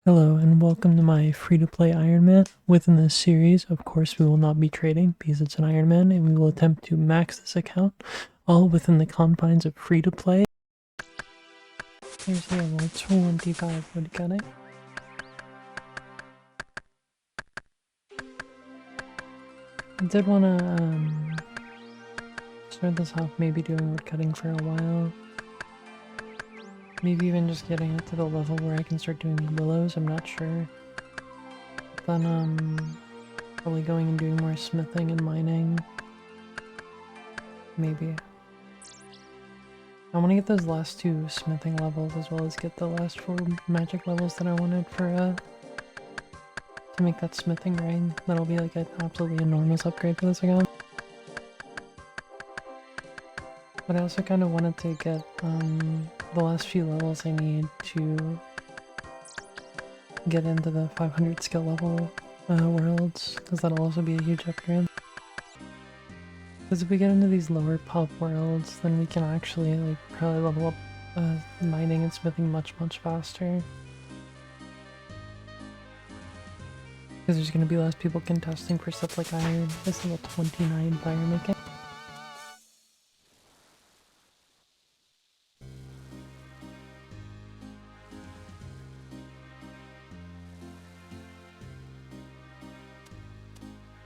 Hello and welcome to my free-to-play Ironman. Within this series, of course, we will not be trading because it's an Ironman, and we will attempt to max this account, all within the confines of free-to-play. Here's the level 25 woodcutting. I did want to start this off maybe doing woodcutting for a while. Maybe even just getting it to the level where I can start doing willows, I'm not sure. Then probably going and doing more smithing and mining. Maybe. I want to get those last two smithing levels as well as get the last 4 magic levels that I wanted for to make that smithing ring. That'll be like an absolutely enormous upgrade for this account. But I also kind of wanted to get the last few levels I need to get into the 500 skill level worlds, because that'll also be a huge upgrade. Because if we get into these lower pop worlds, then we can actually like probably level up mining and smithing much faster. Because there's going to be less people contesting for stuff like iron. This level 29 firemaking.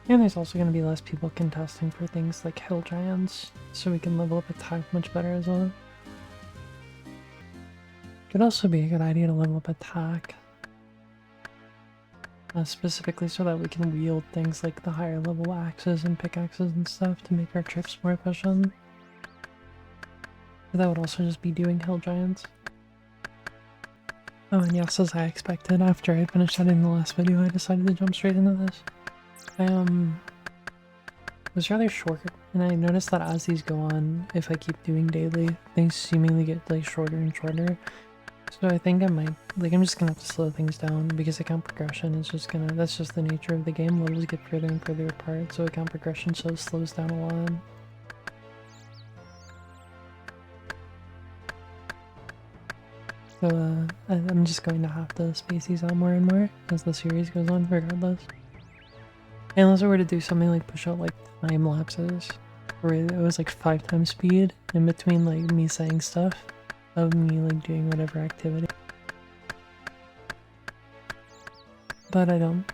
And there's also going to be less people contesting for things like hill giants, so we can level up attack much better as well. Could also be a good idea to level up attack. Specifically so that we can wield things like the higher level axes and pickaxes and stuff to make our trips more efficient. But that would also just be doing hill giants. Oh, and yes, as I expected, after I finished editing the last video, I decided to jump straight into this. I was rather short, and I noticed that as these go on, if I keep doing daily, things seemingly get like shorter and shorter. So I think I might, like, I'm just gonna have to slow things down because account progression is just gonna, that's just the nature of the game. Levels get further and further apart, so account progression slows down a lot. So I'm just going to have to space these out more and more as the series goes on, regardless. Unless I were to do something like push out like time lapses, where it was like 5 times speed in between like me saying stuff of me like doing whatever activity. But I don't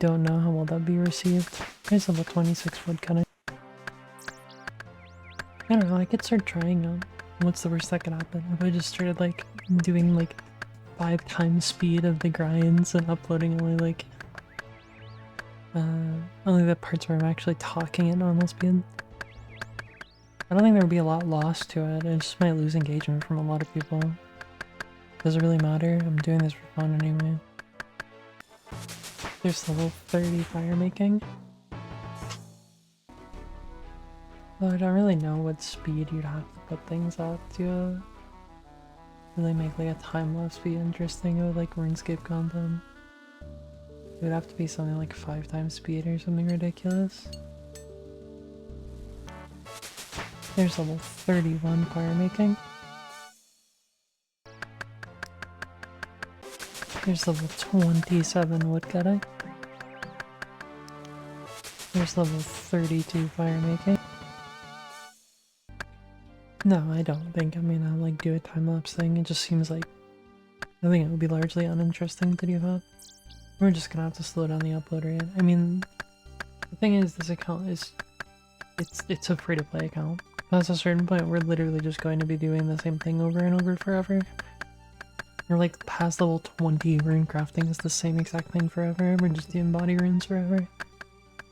know how well that'd be received. Here's level 26 woodcutting. I don't know, I could start trying them. What's the worst that could happen? If I just started like doing like 5 times speed of the grinds and uploading only the parts where I'm actually talking at normal speed. I don't think there would be a lot lost to it. It just might lose engagement from a lot of people. Does it really matter? I'm doing this for fun anyway. There's level 30 firemaking. Though I don't really know what speed you'd have to put things at to really make like a time-lapse be interesting with like RuneScape content. It would have to be something like 5 times speed or something ridiculous. There's level 31 firemaking. There's level 27 woodcutting. There's level 32 firemaking. No, I don't think I'm gonna like do a time-lapse thing. It just seems like I think it would be largely uninteresting to do that. We're just gonna have to slow down the upload rate. I mean, the thing is, this account is it's a free-to-play account. Past a certain point, we're literally just going to be doing the same thing over and over forever. Or like past level 20, runecrafting is the same exact thing forever. We're just doing body runes forever.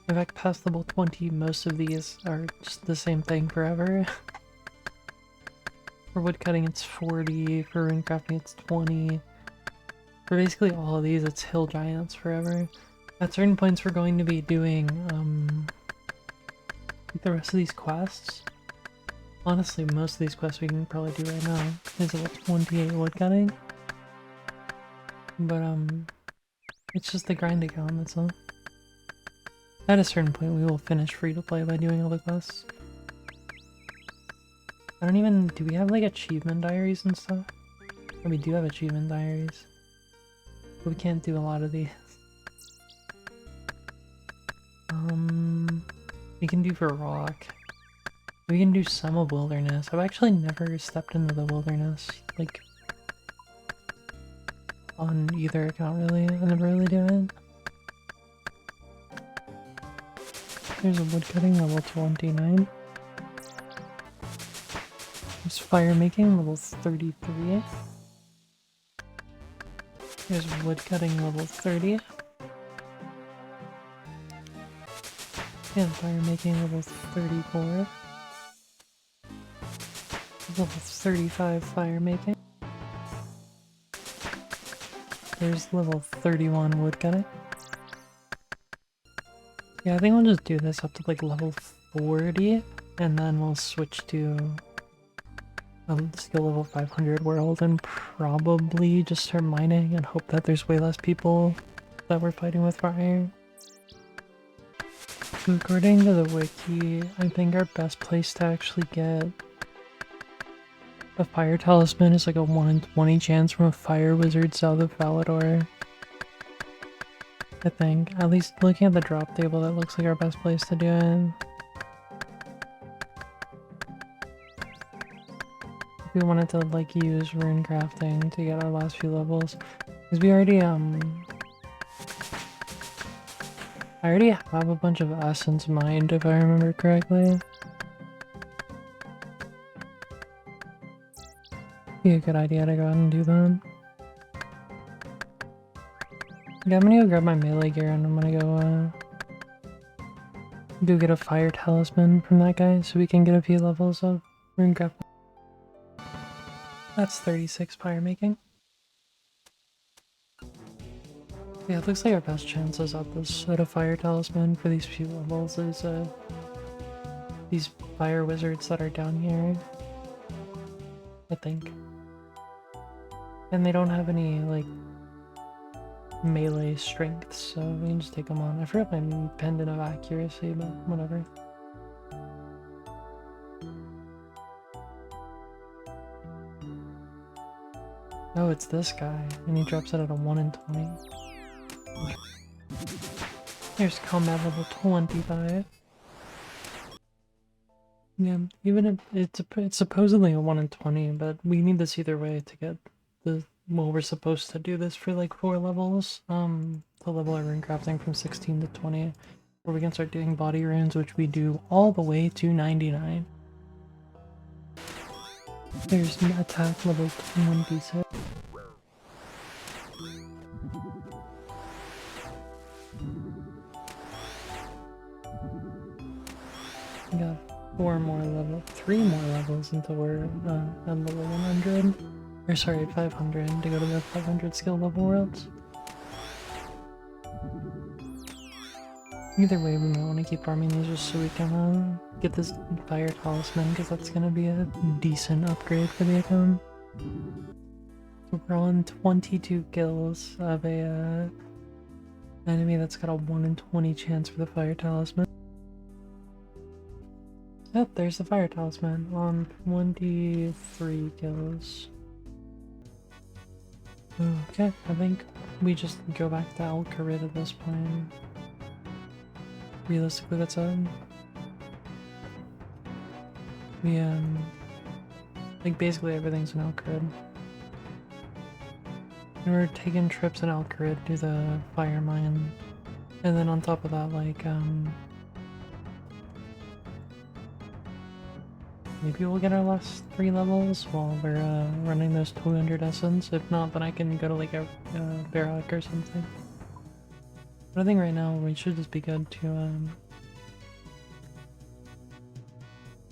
In fact, past level 20, most of these are just the same thing forever. For woodcutting, it's 40. For runecrafting, it's 20. For basically all of these, it's hill giants forever. At certain points, we're going to be doing the rest of these quests. Honestly, most of these quests we can probably do right now. Is level 28 woodcutting. But it's just the grind account, that's all. At a certain point, we will finish free-to-play by doing all the quests. I don't even... do we have like achievement diaries and stuff? Oh, we do have achievement diaries. We can't do a lot of these. We can do for rock. We can do some of wilderness. I've actually never stepped into the wilderness, like, on either account really. I never really do it. There's a woodcutting level 29. There's firemaking level 33. There's woodcutting level 30. And firemaking level 34. Level 35 firemaking. There's level 31 woodcutting. Yeah, I think we'll just do this up to like level 40, and then we'll switch to a skill level 500 world and probably just start mining and hope that there's way less people that we're fighting with for iron. So according to the wiki, I think our best place to actually get a fire talisman is like a 1 in 20 chance from a fire wizard south of Valador. I think. At least looking at the drop table, that looks like our best place to do it. If we wanted to like use runecrafting to get our last few levels. Because we already I already have a bunch of essence mined if I remember correctly. Be a good idea to go ahead and do that. Yeah, I'm gonna go grab my melee gear and I'm gonna go get a fire talisman from that guy so we can get a few levels of runecrafting. That's 36 firemaking. Yeah, it looks like our best chances at a fire talisman for these few levels is these fire wizards that are down here. I think. And they don't have any like melee strength, so we can just take them on. I forgot my pendant of accuracy, but whatever. Oh, it's this guy, and he drops it at a 1 in 20. Here's combat level 25. Yeah, even if it's supposedly a 1 in 20, but we need this either way to get well, we're supposed to do this for like 4 levels, to level our runecrafting from 16 to 20, where we can start doing body runes, which we do all the way to 99. There's an attack level 21d6. We got 3 more levels until we're at level 100. Or sorry, 500 to go to the 500 skill level worlds. Either way, we might want to keep farming these just so we can get this fire talisman, because that's going to be a decent upgrade for the account. So we're on 22 kills of a enemy that's got a 1 in 20 chance for the fire talisman. Yep, there's the fire talisman on 23 kills. Okay, I think we just go back to Alcarid at this point. Realistically, that's we like basically everything's in Alcarid. And we're taking trips in Alcarid to the fire mine, and then on top of that, like maybe we'll get our last 3 levels while we're running those 200 essence. If not, then I can go to like a barrack or something. But I think right now we should just be good to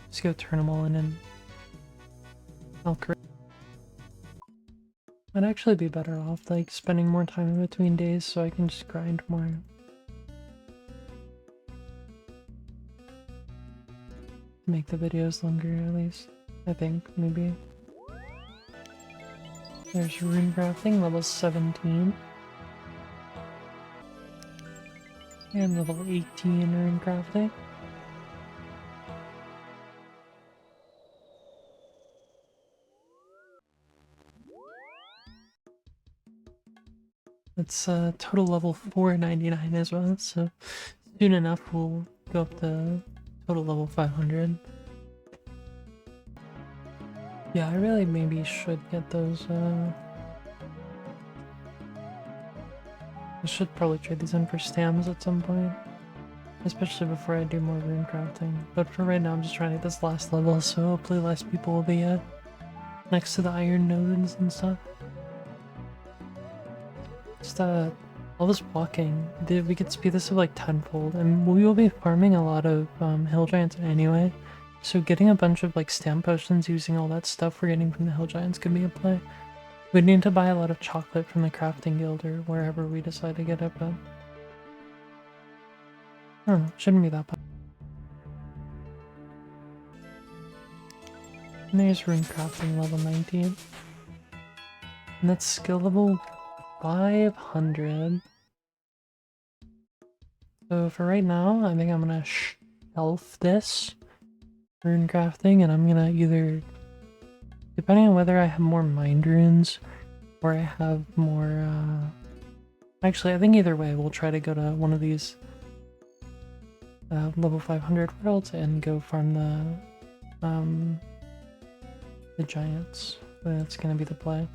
just go turn them all in and Alcarid. I'd actually be better off like spending more time in between days so I can just grind more. Make the videos longer at least, I think, maybe. There's Runecrafting, level 17. And level 18 Runecrafting. It's total level 499 as well, so soon enough we'll go up to total level 500. Yeah, I really maybe should get those, I should probably trade these in for stamps at some point. Especially before I do more rune crafting. But for right now I'm just trying to get this last level, so hopefully less people will be next to the iron nodes and stuff. Just all this walking, we could speed this up like tenfold, and we will be farming a lot of hill giants anyway. So getting a bunch of like stamp potions using all that stuff we're getting from the hill giants could be a play. We'd need to buy a lot of chocolate from the crafting guild or wherever we decide to get it, but I don't know, shouldn't be that bad. And there's Runecrafting level 19. And that's skill level 500. So for right now, I think I'm gonna shelf this Runecrafting, and I'm gonna either, depending on whether I have more mind runes or I have more, actually I think either way we'll try to go to one of these level 500 worlds and go farm the giants. That's gonna be the play.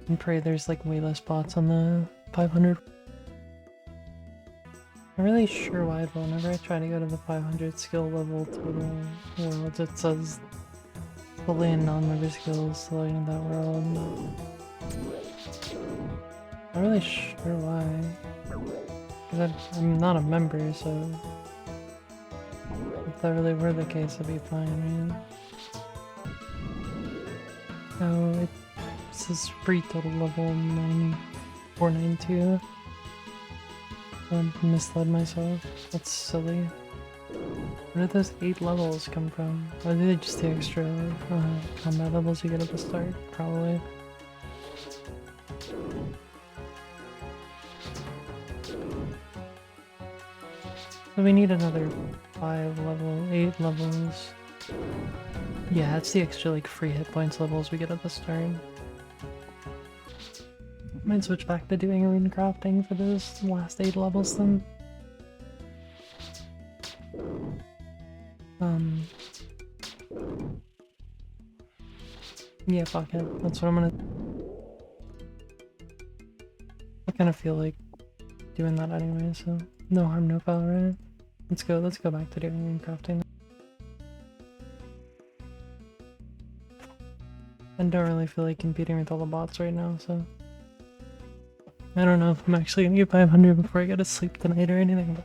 And pray there's like way less bots on the 500. I'm really sure why, but whenever I try to go to the 500 skill level total worlds, it says fully in non-member skills to in that world. Not really sure why. Because I'm not a member, so if that really were the case, it'd be fine, right? Oh, it says free total level 9492. I misled myself. That's silly. Where did those 8 levels come from? Or are they just the extra combat levels you get at the start? Probably. So we need another 8 levels. Yeah, it's the extra like free hit points levels we get at the start. Might switch back to doing rune crafting for those last 8 levels then. Yeah, fuck it. That's what I'm gonna... I kind of feel like doing that anyway, so no harm, no foul, right? Let's go back to doing rune crafting. I don't really feel like competing with all the bots right now, so... I don't know if I'm actually gonna get 500 before I go to sleep tonight or anything, but...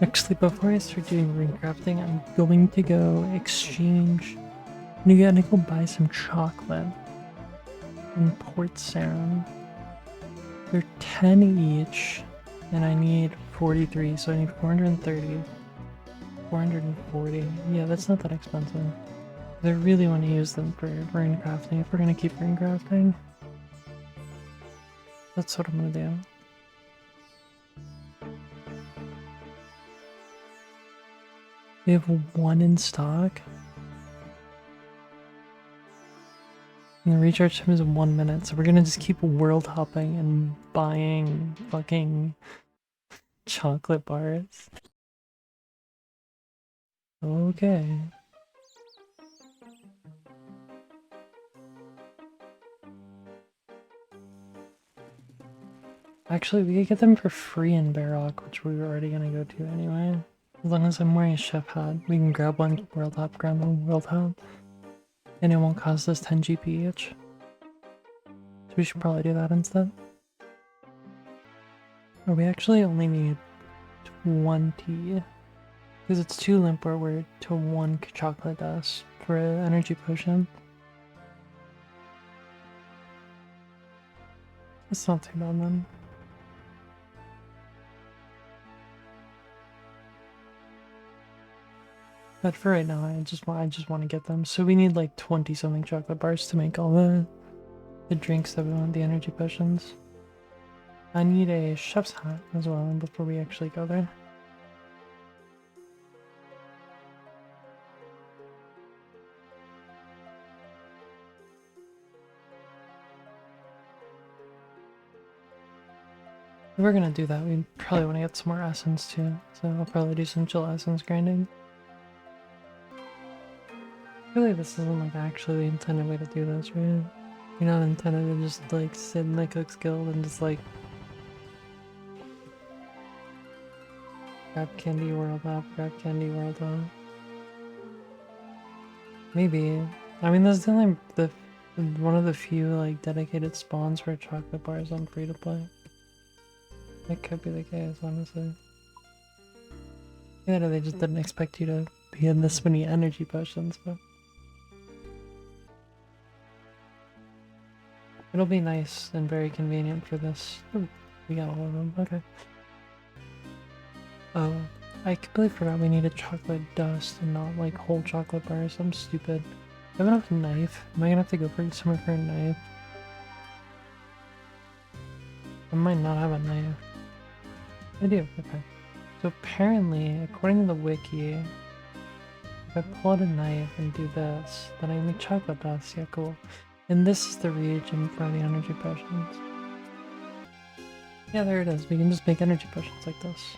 Actually, before I start doing rune crafting, I'm going to go exchange... I'm gonna go buy some chocolate in Port Sarum. They're 10 each, and I need 43, so I need 430. 440. Yeah, that's not that expensive. I really want to use them for rune crafting if we're gonna keep rune crafting. That's what I'm gonna do. We have 1 in stock. And the recharge time is 1 minute, so we're gonna just keep world hopping and buying fucking chocolate bars. Okay. Actually, we could get them for free in Barrock, which we were already gonna go to anyway. As long as I'm wearing a chef hat, we can grab one world hop, grab one world hop. And it won't cost us 10 GP each. So we should probably do that instead. Or we actually only need 20. Because it's 2 limp word to 1 chocolate dust for an energy potion. It's not too bad then. But for right now, I just want to get them. So we need like 20 something chocolate bars to make all the drinks that we want, the energy potions. I need a chef's hat as well before we actually go there. If we're gonna do that, we probably want to get some more essence too, so I'll probably do some chill essence grinding. Really, this isn't like actually the intended way to do this, right? You're not intended to just like sit in the Cook's Guild and just like grab Candy World up, grab Candy World up. Maybe. I mean, there's only one of the few like dedicated spawns for chocolate bars on free to play. That could be the case, honestly. Yeah, they just didn't expect you to be in this many energy potions, but it'll be nice and very convenient for this. Ooh, we got all of them. Okay. Oh, I completely forgot we needed chocolate dust and not like whole chocolate bars. I'm stupid. I have enough knife. Am I gonna have to go somewhere for a knife? I might not have a knife. I do. Okay. So apparently, according to the wiki, if I pull out a knife and do this, then I make chocolate dust. Yeah, cool. And this is the reagent for the energy potions. Yeah, there it is. We can just make energy potions like this.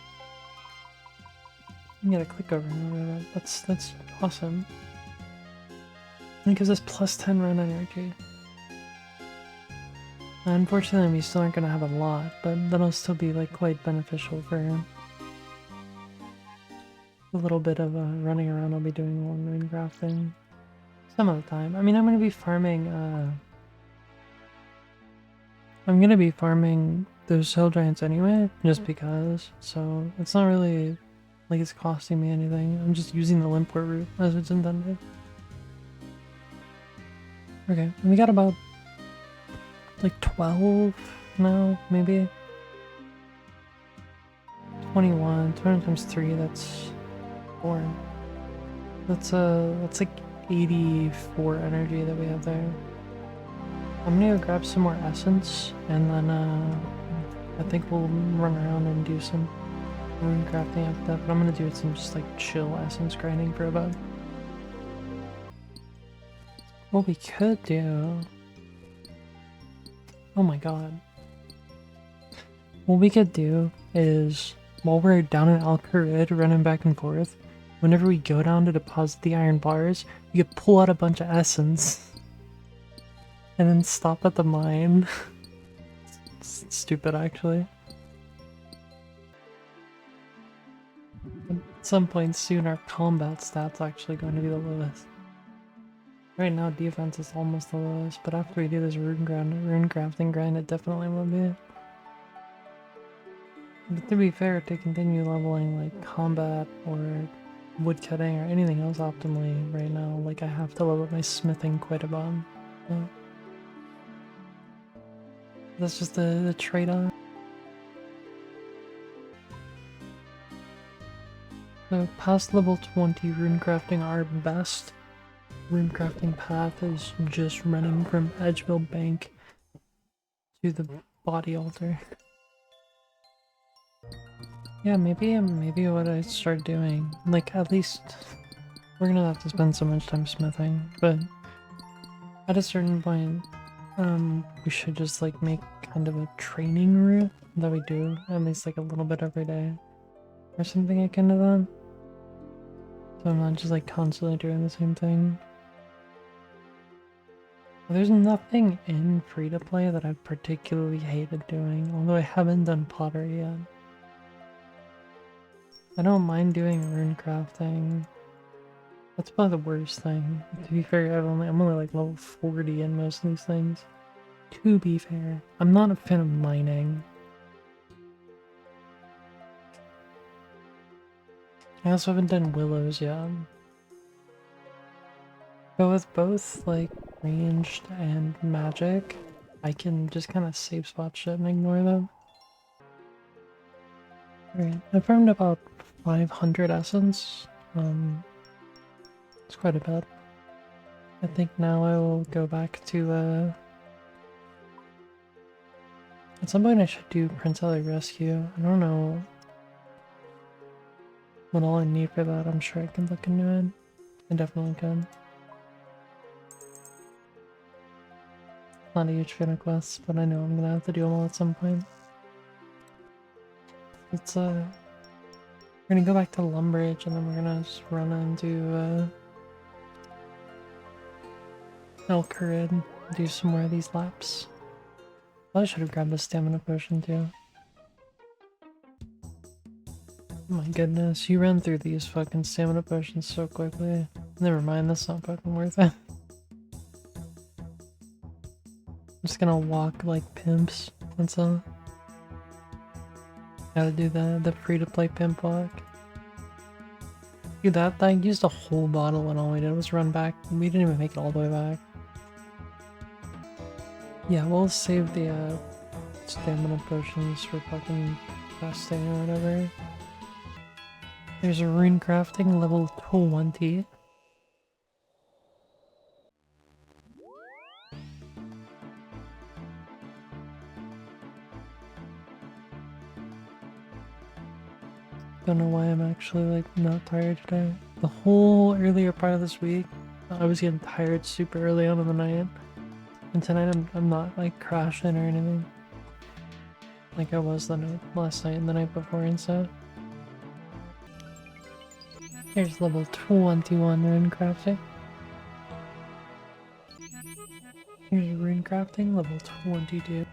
You gotta click over and over that. That's awesome. It gives us plus 10 run energy. Unfortunately, we still aren't gonna have a lot, but that'll still be like quite beneficial for a little bit of running around I'll be doing while runecrafting. Some of the time. I mean, I'm gonna be farming those hill giants anyway, just because. So it's not really like it's costing me anything. I'm just using the Limport route as it's intended. Okay, and we got about like 12 now, maybe. 21 times 3, that's 4. That's like 84 energy that we have there. I'm gonna go grab some more essence, and then I think we'll run around and do some rune crafting after that, but I'm gonna do some just like chill essence grinding for a bit. What we could do... Oh my god. What we could do is, while we're down in Al Kharid running back and forth, whenever we go down to deposit the iron bars, we could pull out a bunch of essence and then stop at the mine. It's stupid, actually. At some point soon, our combat stats actually going to be the lowest. Right now, defense is almost the lowest, but after we do this rune crafting grind, it definitely will be. But to be fair, to continue leveling like combat or woodcutting or anything else optimally right now, like I have to level my smithing quite a bit. So that's just the trade-off. So past level 20 runecrafting, our best runecrafting path is just running from Edgeville Bank to the body altar. Yeah, maybe what I start doing, like at least we're gonna have to spend so much time smithing, but at a certain point, we should just like make kind of a training route that we do at least like a little bit every day, or something akin to that. So I'm not just like constantly doing the same thing. There's nothing in free-to-play that I've particularly hated doing, although I haven't done pottery yet. I don't mind doing rune crafting. That's probably the worst thing. To be fair, I'm only like level 40 in most of these things. To be fair, I'm not a fan of mining. I also haven't done willows yet. But with both like ranged and magic, I can just kind of save spot shit and ignore them. Alright, I farmed about 500 essence. It's quite a bit. I think now I will go back to at some point I should do Prince Ali Rescue. I don't know what all I need for that. I'm sure I can look into it. I definitely can. Not a huge fan of quests, but I know I'm gonna have to do them all at some point. we're gonna go back to Lumbridge and then we're gonna just run into Elkrid, do some more of these laps. Probably should have grabbed the stamina potion too. My goodness, you ran through these fucking stamina potions so quickly. Never mind, that's not fucking worth it. I'm just gonna walk like pimps, that's all. Gotta do the free-to-play pimp walk. Dude, that used a whole bottle and all we did was run back. We didn't even make it all the way back. Yeah, we'll save the stamina potions for fucking fasting or whatever. There's a runecrafting level 20. Don't know why I'm actually like not tired today. The whole earlier part of this week, I was getting tired super early on in the night. And tonight I'm not like crashing or anything. Like I was last night and the night before and stuff. Here's level 21 runecrafting. Here's runecrafting level 22.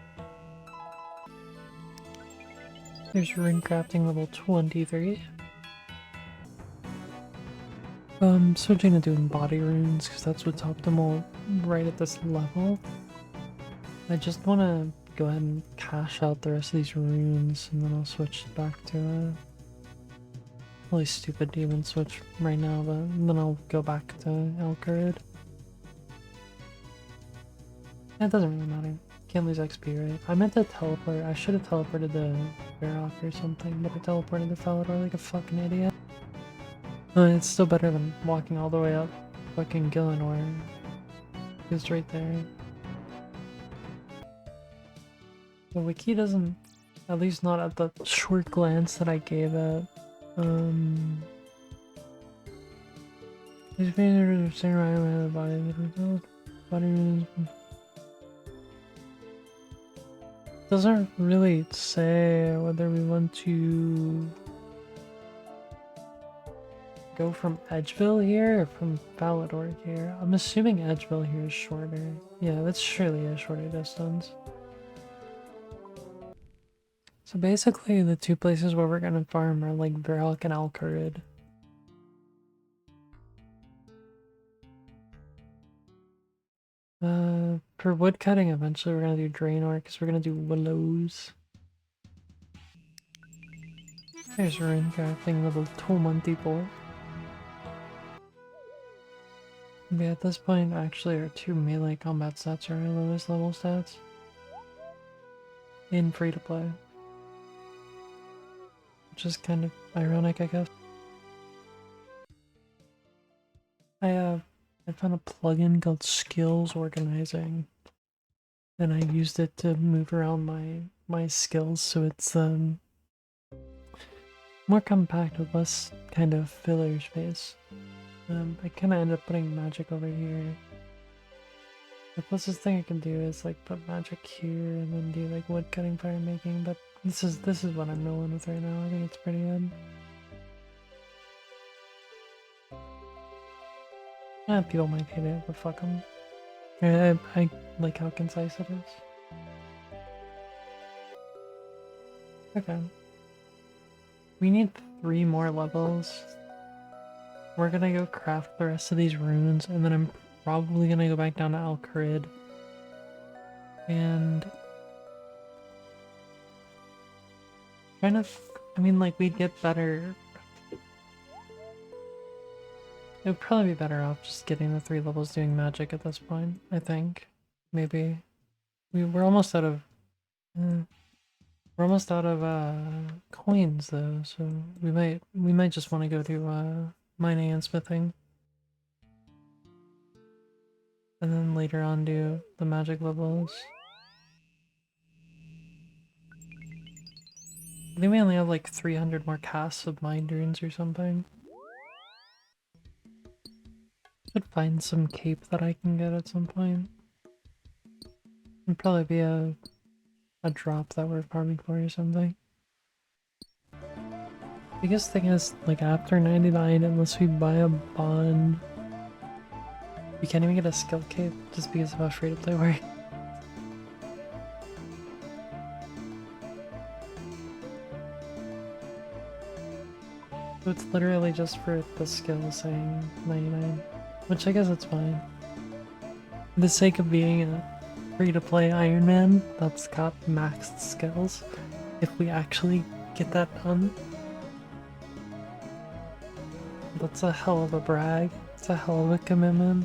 Here's runecrafting level 23. Switching to doing body runes because that's what's optimal right at this level. I just want to go ahead and cash out the rest of these runes and then I'll switch back to a really stupid demon switch right now, but then I'll go back to Elkrid. It doesn't really matter. Can't lose XP, right? I meant to teleport. I should have teleported the Varrock or something, but I teleported the Falador like a fucking idiot. It's still better than walking all the way up fucking Gillinor. It's right there. The wiki doesn't, at least not at the short glance that I gave it. These painters are saying right away the body doesn't really say whether we want to go from Edgeville here or from Falador here. I'm assuming Edgeville here is shorter. Yeah, that's surely a shorter distance. So basically the two places where we're gonna farm are like Varrock and Alcarid. For woodcutting eventually we're gonna do Draenor because we're gonna do willows. There's Runecrafting level 24. Yeah, at this point actually our two melee combat stats are our lowest level stats. In free to play. Which is kind of ironic, I guess. I found a plugin called Skills Organizing, and I used it to move around my skills so it's more compact with less kind of filler space. I kind of ended up putting magic over here. The closest thing I can do is like put magic here and then do like woodcutting, firemaking, but this is what I'm rolling with right now. I think it's pretty good. Yeah, people might hate it, but fuck them. I like how concise it is. Okay. We need 3 more levels. We're gonna go craft the rest of these runes, and then I'm probably gonna go back down to Alcarid. And kind of, I mean, like, we'd get better. It would probably be better off just getting the 3 levels doing magic at this point, I think. Maybe. We're almost out of... we're almost out of coins though, so we might just want to go to mining and smithing. And then later on do the magic levels. I think we only have like 300 more casts of mind runes or something. Should find some cape that I can get at some point. It'd probably be a drop that we're farming for or something. Biggest thing is, like, after 99, unless we buy a bond, we can't even get a skill cape just because of how free to play we're. So it's literally just for the skill saying 99, which I guess it's fine. For the sake of being a free-to-play Ironman that's got maxed skills, if we actually get that done, that's a hell of a brag. It's a hell of a commitment.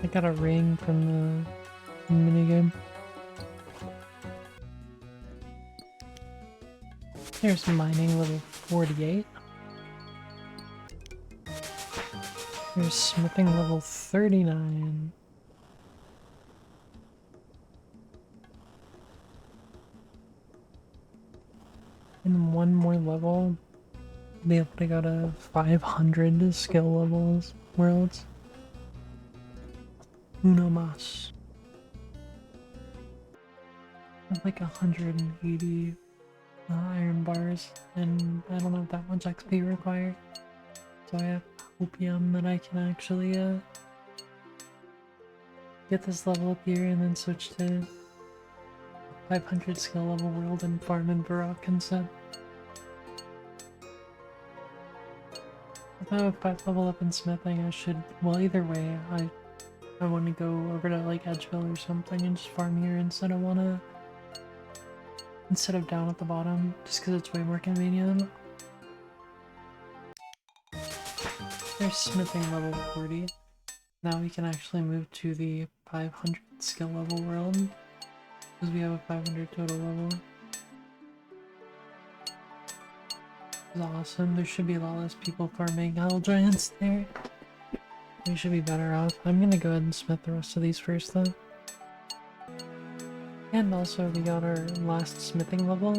I got a ring from the minigame. There's mining level 48. There's smithing level 39. And one more level, be able to go to 500 skill levels worlds. Uno mas. Like 180 iron bars, and I don't have that much XP required. So I have opium that I can actually get this level up here and then switch to 500 skill level world and farm in Baroque instead. If I have a 5 level up in smithing, I should, well, either way, I want to go over to like Edgeville or something and just farm here instead of down at the bottom, just because it's way more convenient. There's smithing level 40. Now we can actually move to the 500 skill level world, because we have a 500 total level. It's awesome. There should be a lot less people farming hell giants there. We should be better off. I'm gonna go ahead and smith the rest of these first though. And also we got our last smithing level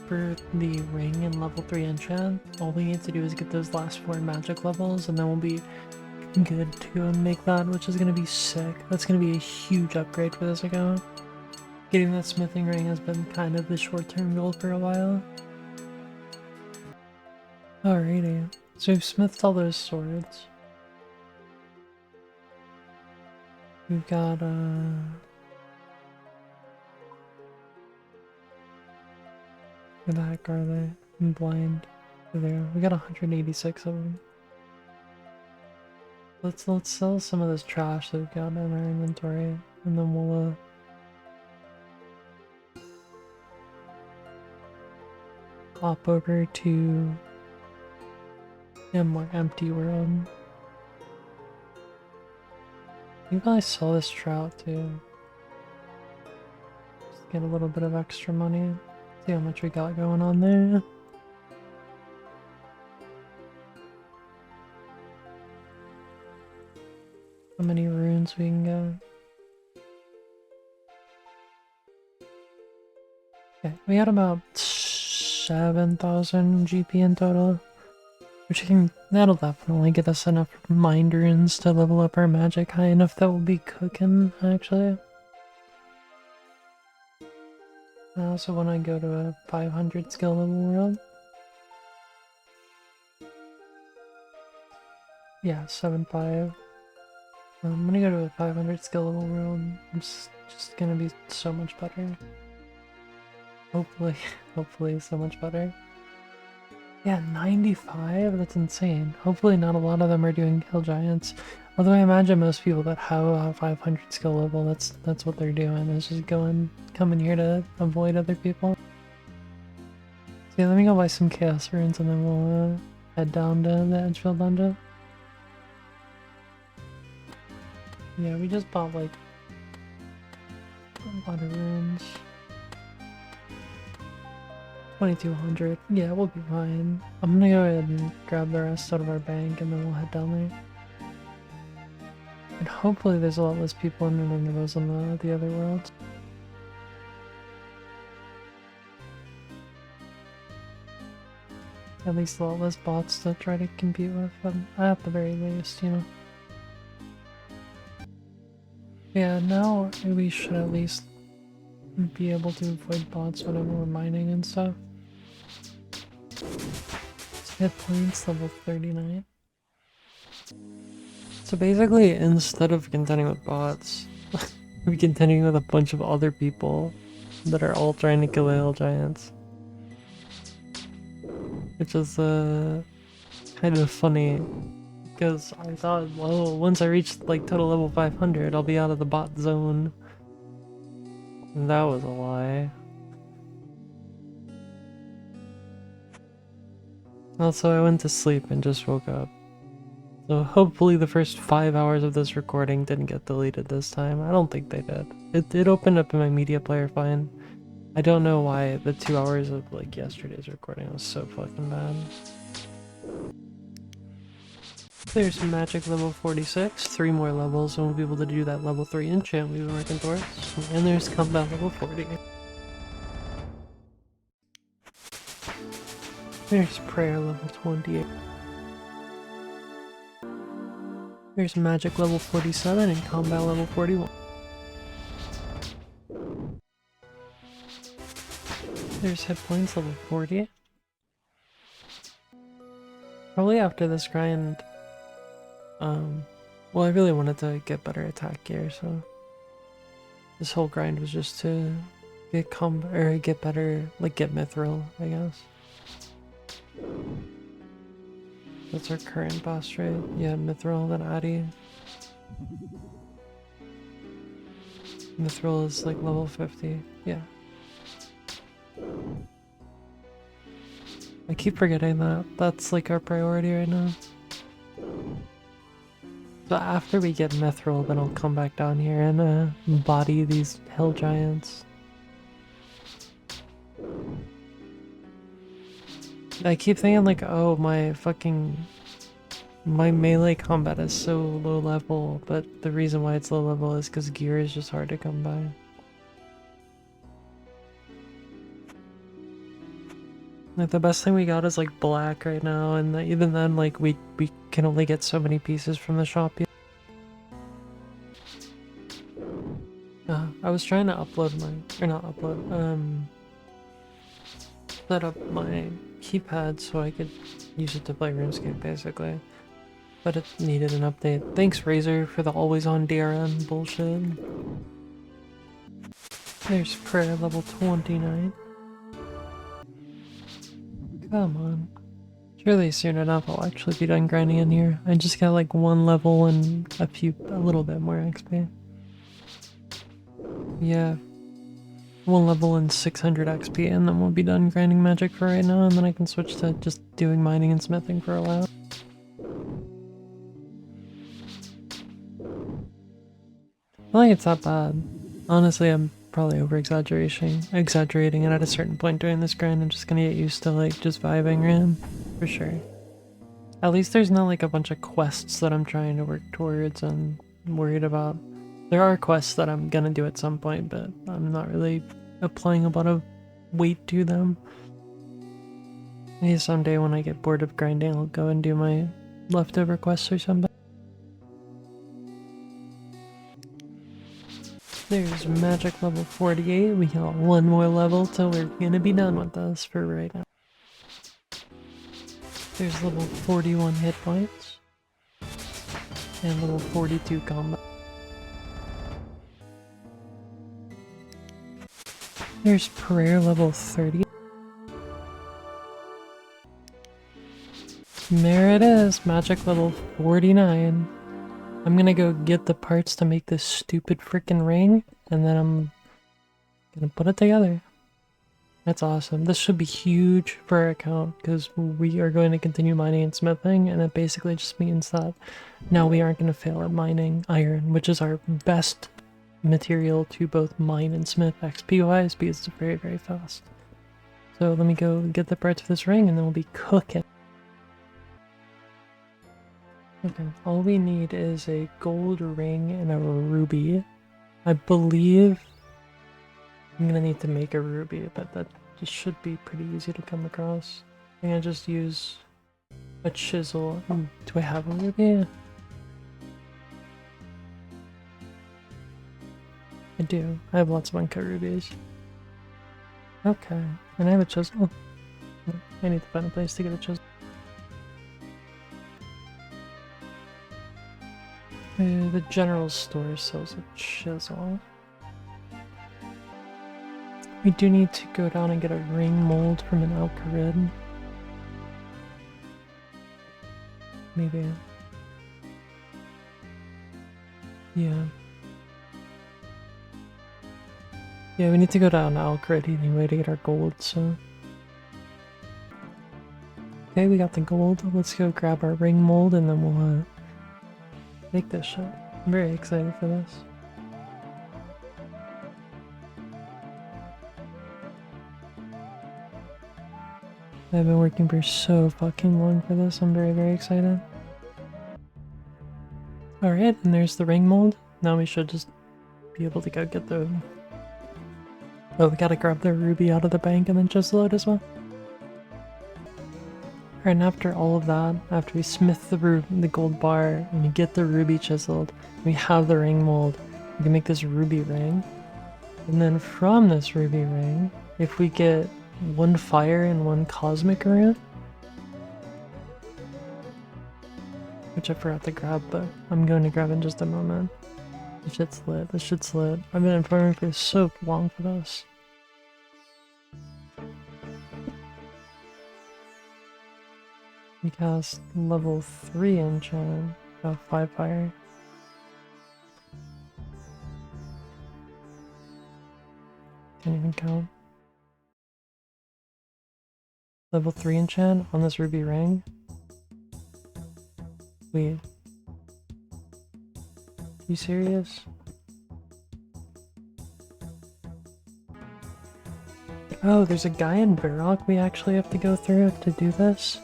for the ring and level 3 enchant. All we need to do is get those last 4 magic levels and then we'll be good to go and make that, which is gonna be sick. That's gonna be a huge upgrade for this account. Getting that smithing ring has been kind of the short-term goal for a while. Alrighty, so we've smithed all those swords. We've got where the heck are they? I'm blind. There, we got 186 of them. Let's sell some of this trash that we've got in our inventory, and then we'll hop over to a more empty world. You can probably sell this trout too. Just get a little bit of extra money. See how much we got going on there. How many runes we can get. Okay, we had about 7,000 GP in total. Which that'll definitely get us enough mind runes to level up our magic high enough that we'll be cooking, actually. I also want to go to a 500 skill level world. Yeah, 7.5. I'm gonna go to a 500 skill level world. It's just gonna be so much better. Hopefully so much better. Yeah, 95? That's insane. Hopefully not a lot of them are doing kill giants. Although I imagine most people that have a 500 skill level, that's what they're doing, is just coming here to avoid other people. So yeah, let me go buy some chaos runes and then we'll head down to the Edgeville dungeon. Yeah, we just bought like a lot of runes. 2,200. Yeah, we'll be fine. I'm gonna go ahead and grab the rest out of our bank and then we'll head down there. And hopefully there's a lot less people in than there was on the other worlds. At least a lot less bots to try to compete with, but at the very least, you know. Yeah, now we should at least be able to avoid bots whenever we're mining and stuff. Hit points level 39. So basically, instead of contending with bots, we're contending with a bunch of other people that are all trying to kill the hill giants. Which is kind of funny, because I thought, well, once I reach like total level 500, I'll be out of the bot zone. And that was a lie. Also, I went to sleep and just woke up. So hopefully the first 5 hours of this recording didn't get deleted this time. I don't think they did. It opened up in my media player fine. I don't know why the 2 hours of like yesterday's recording was so fucking bad. There's magic level 46, 3 more levels, and we'll be able to do that level 3 enchant we've been working towards. And there's combat level 40. There's prayer level 28. There's magic level 47 and combat level 41. There's hit points level 40. Probably after this grind, well, I really wanted to get better attack gear, so this whole grind was just to get get better, like get mithril, I guess. That's our current boss rate. Yeah, mithril, then Addy. Mithril is like level 50. Yeah. I keep forgetting that. That's like our priority right now. So after we get mithril, then I'll come back down here and body these hill giants. I keep thinking like, oh, my melee combat is so low level, but the reason why it's low level is because gear is just hard to come by. Like the best thing we got is like black right now, and even then like we can only get so many pieces from the shop. I was trying to upload set up my keypad so I could use it to play RuneScape basically, but it needed an update. Thanks Razor for the always on DRM bullshit. There's prayer level 29. Come on. Surely soon enough I'll actually be done grinding in here. I just got like 1 level and a little bit more XP. Yeah. 1 level and 600 XP, and then we'll be done grinding magic for right now, and then I can switch to just doing mining and smithing for a while. I don't think it's that bad. Honestly, I'm probably exaggerating, and at a certain point during this grind I'm just gonna get used to like just vibing around, for sure. At least there's not like a bunch of quests that I'm trying to work towards and worried about. There are quests that I'm gonna do at some point, but I'm not really applying a lot of weight to them. Maybe someday when I get bored of grinding, I'll go and do my leftover quests or something. There's magic level 48. We got 1 more level till we're gonna be done with this for right now. There's level 41 hit points and level 42 combat. There's prayer level 30. There it is, magic level 49. I'm gonna go get the parts to make this stupid freaking ring, and then I'm gonna put it together. That's awesome. This should be huge for our account, because we are going to continue mining and smithing, and it basically just means that now we aren't gonna fail at mining iron, which is our best material to both mine and smith XP wise, because it's very, very fast. So let me go get the parts of this ring, and then we'll be cooking. Okay, all we need is a gold ring and a ruby. I believe I'm gonna need to make a ruby, but that just should be pretty easy to come across. I'm gonna just use a chisel. Do I have a ruby? I do. I have lots of uncut rubies. Okay, and I have a chisel. I need to find a place to get a chisel. The general store sells a chisel. We do need to go down and get a ring mold from an Alcarid. Maybe. Yeah. Yeah, we need to go down to Alcarid anyway to get our gold, so... Okay, we got the gold. Let's go grab our ring mold and then we'll make this shit. I'm very excited for this. I've been working for so fucking long for this. I'm very, very excited. Alright, and there's the ring mold. Now we should just be able to go get the... Oh, we gotta grab the ruby out of the bank and then chisel it as well. Alright, and after all of that, after we smith the gold bar, and we get the ruby chiseled, we have the ring mold, we can make this ruby ring. And then from this ruby ring, if we get one fire and one cosmic rune, which I forgot to grab, but I'm going to grab in just a moment. This shit's lit, this shit's lit. I've been farming for so long for this. We cast level 3 enchant, 5 fire. Can't even count. Level 3 enchant on this ruby ring. Wait. You serious? Oh, there's a guy in Varrock we actually have to go through to do this?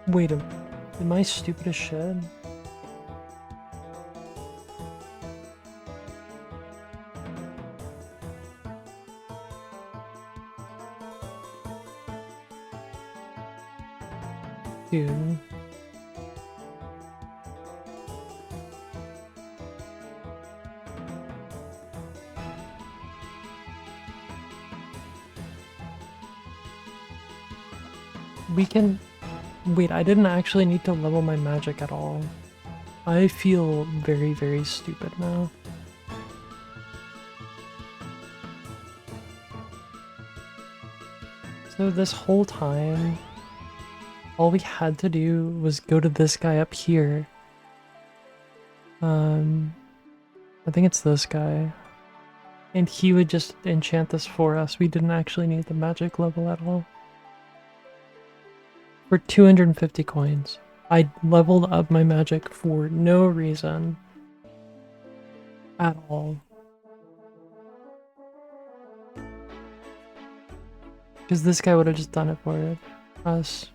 Wait a minute. Am I stupid as shit? Dude. We can... Wait, I didn't actually need to level my magic at all. I feel very, very stupid now. So this whole time, all we had to do was go to this guy up here. I think it's this guy. And he would just enchant this for us. We didn't actually need the magic level at all. For 250 coins. I leveled up my magic for no reason. At all. Because this guy would have just done it for us.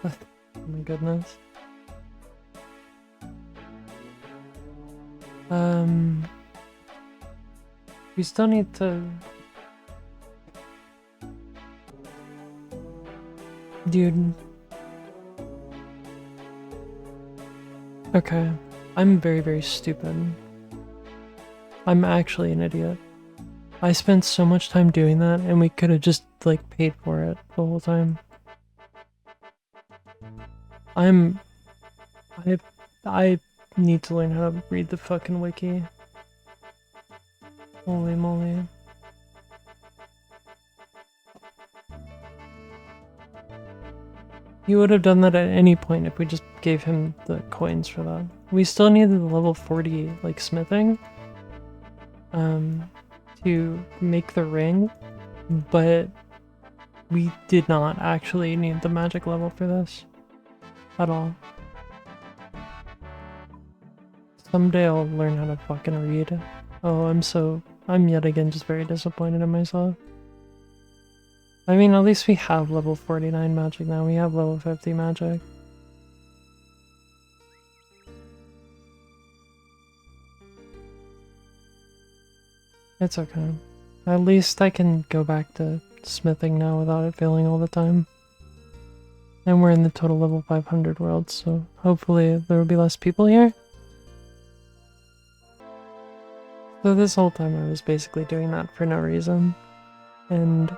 Oh my goodness. We still need to... Dude. Okay. I'm very, very stupid. I'm actually an idiot. I spent so much time doing that and we could have just, like, paid for it the whole time. I need to learn how to read the fucking wiki. Holy moly. He would have done that at any point if we just gave him the coins for that. We still needed the level 40, like, smithing, to make the ring, but we did not actually need the magic level for this. At all. Someday I'll learn how to fucking read. Oh, I'm yet again just very disappointed in myself. I mean, at least we have level 49 magic now. We have level 50 magic. It's okay. At least I can go back to smithing now without it failing all the time. And we're in the total level 500 world, so hopefully there will be less people here. So this whole time I was basically doing that for no reason. And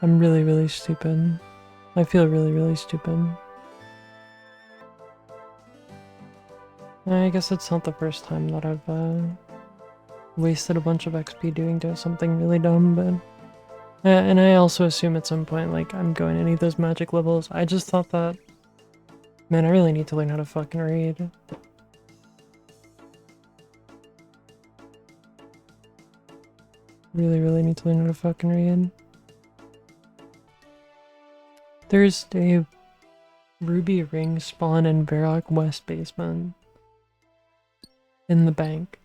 I'm really, really stupid. I feel really, really stupid. I guess it's not the first time that I've wasted a bunch of XP doing something really dumb, but... and I also assume at some point, like, I'm going to need those magic levels. I just thought that... Man, I really need to learn how to fucking read. Really, really need to learn how to fucking read. There's a ruby ring spawn in Varrock West basement. In the bank.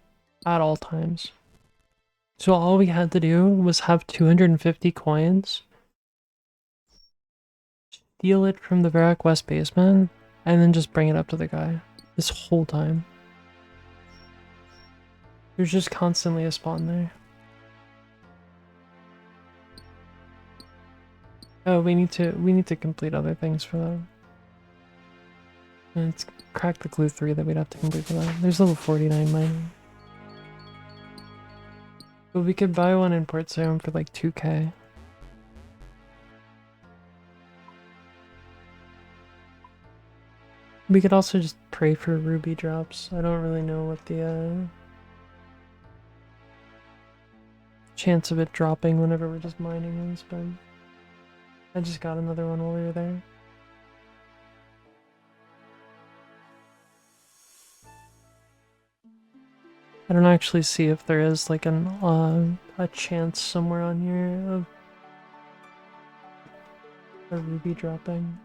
At all times. So all we had to do was have 250 coins, steal it from the Varrock West basement, and then just bring it up to the guy. This whole time. There's just constantly a spawn there. Oh, we need to complete other things for that. And it's crack the clue 3 that we'd have to complete for that. There's level 49 mining. But we could buy one in Port Sarim for like 2k. We could also just pray for ruby drops. I don't really know what the chance of it dropping whenever we're just mining is, but I just got another one while we were there. I don't actually see if there is like a chance somewhere on here of a ruby dropping.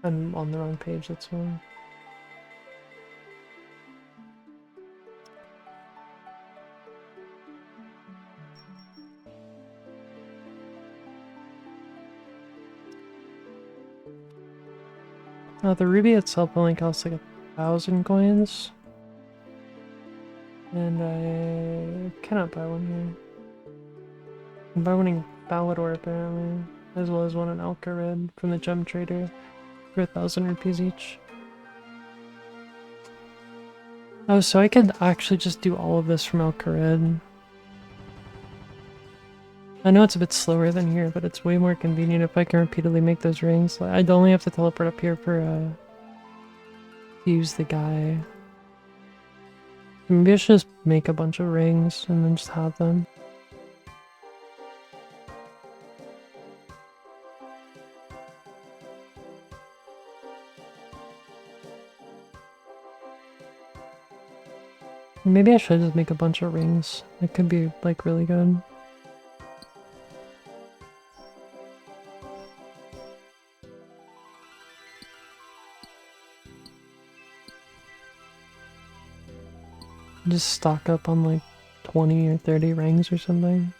I'm on the wrong page, that's why. The ruby itself only costs like 1,000 coins. And I cannot buy one here. I can buy one in Balador apparently, as well as one in Alcarid from the gem trader for 1,000 rupees each. Oh, so I could actually just do all of this from Alcarid. I know it's a bit slower than here, but it's way more convenient if I can repeatedly make those rings. Like, I'd only have to teleport up here for to use the guy. Maybe I should just make a bunch of rings and then just have them. Maybe I should just make a bunch of rings. It could be like really good. Just stock up on like 20 or 30 rings or something.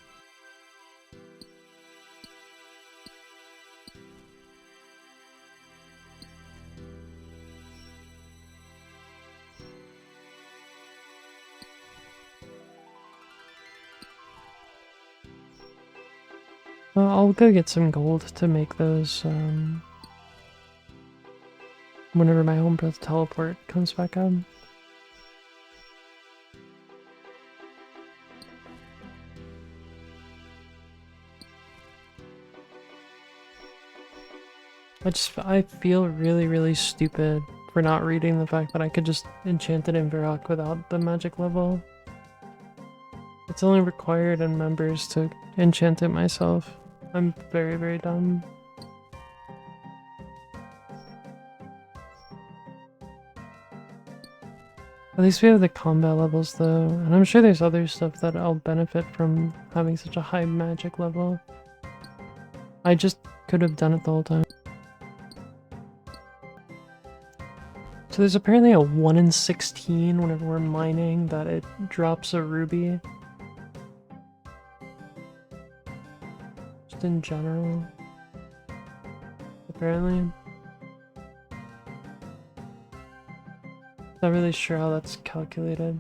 Well, I'll go get some gold to make those whenever my home breath teleport comes back up. I feel really, really stupid for not reading the fact that I could just enchant it in Varrock without the magic level. It's only required in members to enchant it myself. I'm very, very dumb. At least we have the combat levels though, and I'm sure there's other stuff that I'll benefit from having such a high magic level. I just could have done it the whole time. So there's apparently a 1 in 16 whenever we're mining that it drops a ruby. Just in general. Apparently. Not really sure how that's calculated.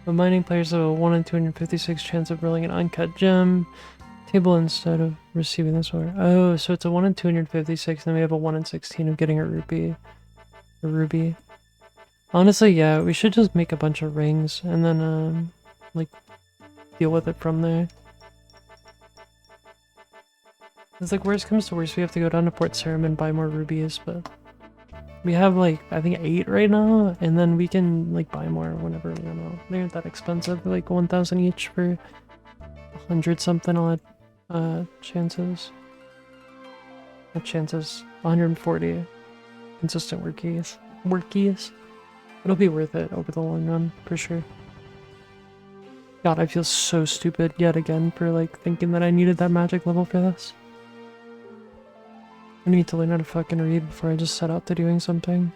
But mining players have a 1 in 256 chance of rolling an uncut gem, Table instead of receiving this order. Oh, so it's a 1 in 256, and then we have a 1 in 16 of getting a rupee. A ruby. Honestly, yeah, we should just make a bunch of rings, and then, like, deal with it from there. It's like, worst comes to worst, we have to go down to Port Sarim and buy more rubies, but we have, like, I think 8 right now, and then we can, like, buy more whenever, you know. They aren't that expensive, like 1,000 each for 100 something odd, chances. Not chances, 140 consistent work keys. It'll be worth it over the long run, for sure. God, I feel so stupid yet again for, like, thinking that I needed that magic level for this. I need to learn how to fucking read before I just set out to doing something.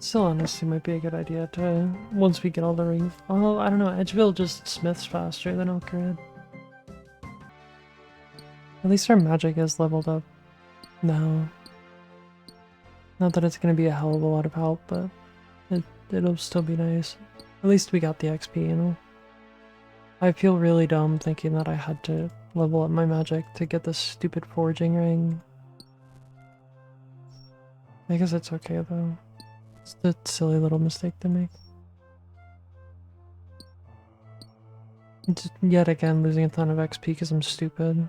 Still, honestly, might be a good idea to, once we get all the rings. Oh, I don't know, Edgeville just smiths faster than Elkrid. At least our magic is leveled up now. Not that it's gonna be a hell of a lot of help, but it'll still be nice. At least we got the XP, you know? I feel really dumb thinking that I had to level up my magic to get this stupid forging ring. I guess it's okay though. It's a silly little mistake to make. Just yet again losing a ton of XP because I'm stupid.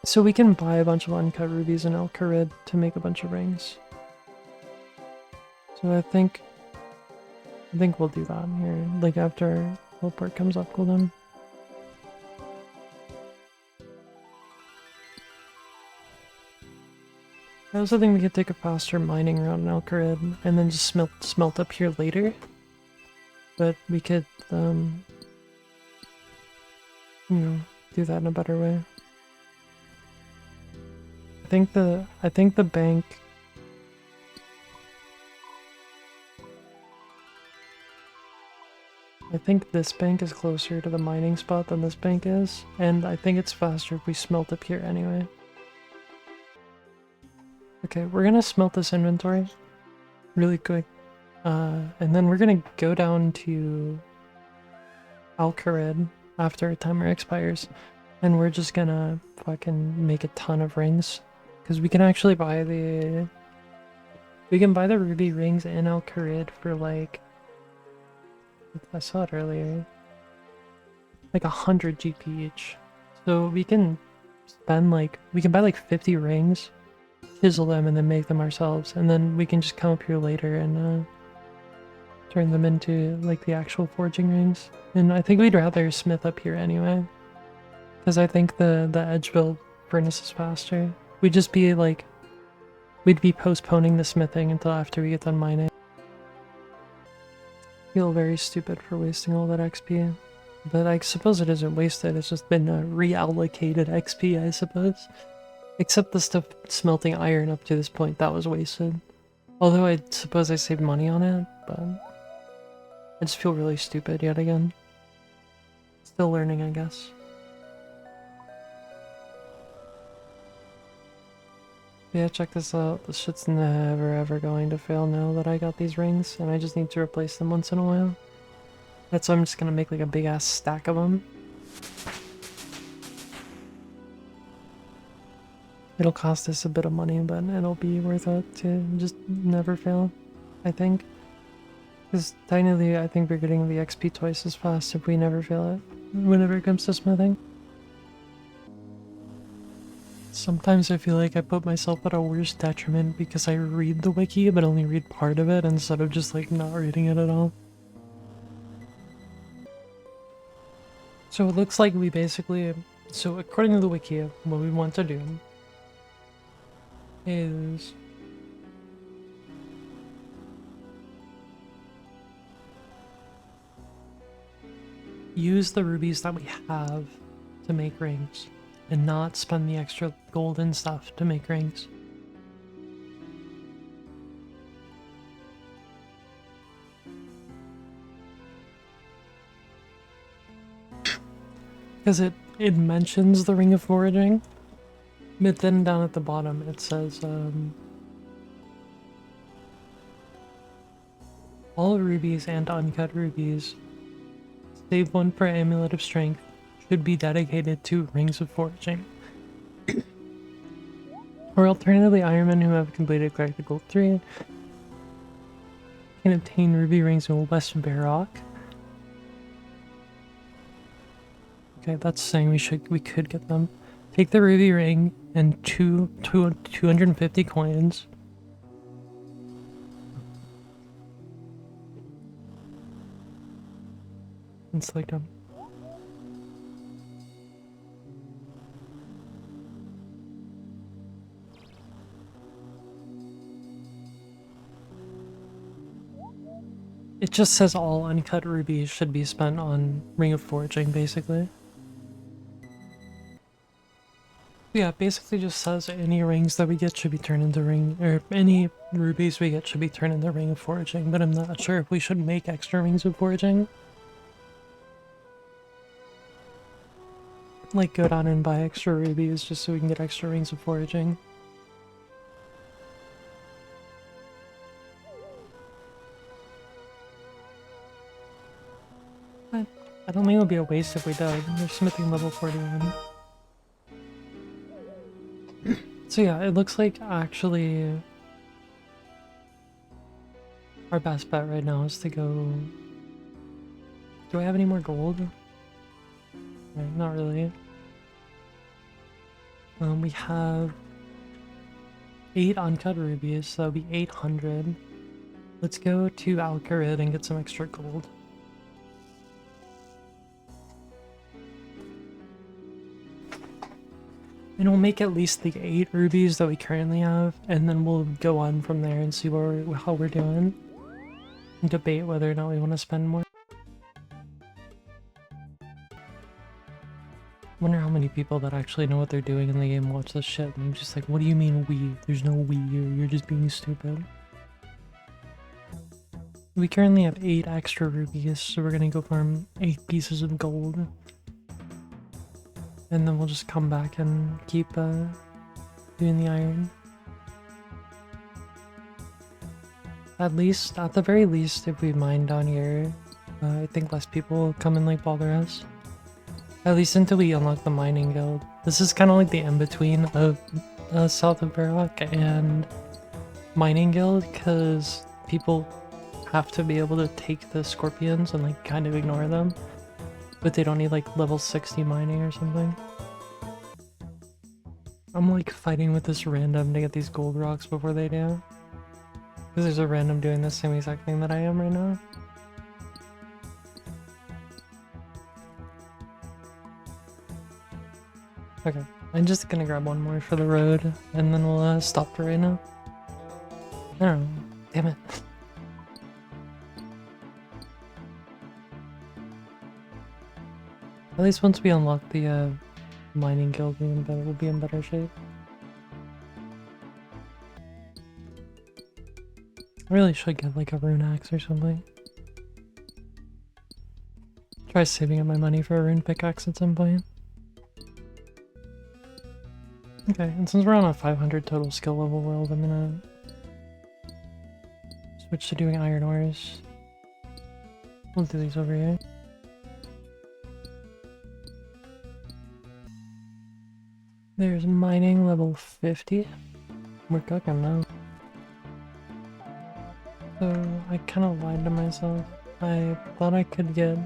So we can buy a bunch of uncut rubies in Elkrid to make a bunch of rings. So I think we'll do that here, like after our teleport comes up cooldown. I also think we could take a faster mining route in Elkrid and then just smelt up here later. But we could, you know, do that in a better way. I think the bank. I think this bank is closer to the mining spot than this bank is, and I think it's faster if we smelt up here anyway. Okay, we're gonna smelt this inventory really quick, and then we're gonna go down to Alcarid after our timer expires, and we're just gonna fucking make a ton of rings, because we can actually buy the ruby rings in Alcarid for like, I saw it earlier, like 100 GP each. So we can spend like, we can buy like 50 rings, chisel them, and then make them ourselves, and then we can just come up here later and turn them into like the actual forging rings. And I think we'd rather smith up here anyway, because I think the Edgeville furnace is faster. We'd just be like, we'd be postponing the smithing until after we get done mining. Feel very stupid for wasting all that XP, but I suppose it isn't wasted, it's just been reallocated XP, I suppose. Except the stuff smelting iron up to this point, that was wasted. Although I suppose I saved money on it, but I just feel really stupid yet again. Still learning, I guess. Yeah, check this out. This shit's never ever going to fail now that I got these rings, and I just need to replace them once in a while. That's why I'm just gonna make like a big ass stack of them. It'll cost us a bit of money, but it'll be worth it to just never fail, I think. Because technically, I think we're getting the XP twice as fast if we never fail it, whenever it comes to smithing. Sometimes I feel like I put myself at a worse detriment because I read the wiki but only read part of it instead of just like not reading it at all. So it looks like we basically, so according to the wiki, what we want to do is use the rubies that we have to make rings and not spend the extra gold and stuff to make rings. Because it mentions the Ring of Foraging, but then down at the bottom it says, all rubies and uncut rubies Save one for Amulet of Strength. Should be dedicated to Rings of Foraging. Or alternatively, Ironmen who have completed Galactic Gold 3 can obtain Ruby Rings in West Barrock. Okay, that's saying we could get them. Take the Ruby Ring and 250 coins. And select them. It just says all uncut rubies should be spent on Ring of Foraging, basically. Yeah, basically just says any rings that we get should be turned into or any rubies we get should be turned into Ring of Foraging, but I'm not sure if we should make extra Rings of Foraging. Like, go down and buy extra rubies just so we can get extra Rings of Foraging. I don't think it would be a waste if we did. We're smithing level 41. So yeah, it looks like actually our best bet right now is to go... Do I have any more gold? Right, not really. We have 8 uncut rubies, so that'll be 800. Let's go to Alcarid and get some extra gold. And we'll make at least the 8 rubies that we currently have, and then we'll go on from there and see how we're doing. And debate whether or not we want to spend more. Wonder how many people that actually know what they're doing in the game watch this shit, and I'm just like, what do you mean we? There's no we, you're just being stupid. We currently have 8 extra rubies, so we're gonna go farm 8 pieces of gold. And then we'll just come back and keep doing the iron. At the very least, if we mine down here, I think less people will come and like bother us. At least until we unlock the mining guild. This is kind of like the in-between of south of Barrock and mining guild, because people have to be able to take the scorpions and like kind of ignore them. But they don't need like level 60 mining or something. I'm like fighting with this random to get these gold rocks before they do. Because there's a random doing the same exact thing that I am right now. Okay, I'm just gonna grab one more for the road, and then we'll stop for right now. I don't know. Damn it. At least once we unlock the mining guild, we'll be in better shape. I really should get like a rune axe or something. Try saving up my money for a rune pickaxe at some point. Okay, and since we're on a 500 total skill level world, I'm gonna switch to doing iron ores. We'll do these over here. There's mining level 50. We're cooking now. So I kind of lied to myself. I thought I could get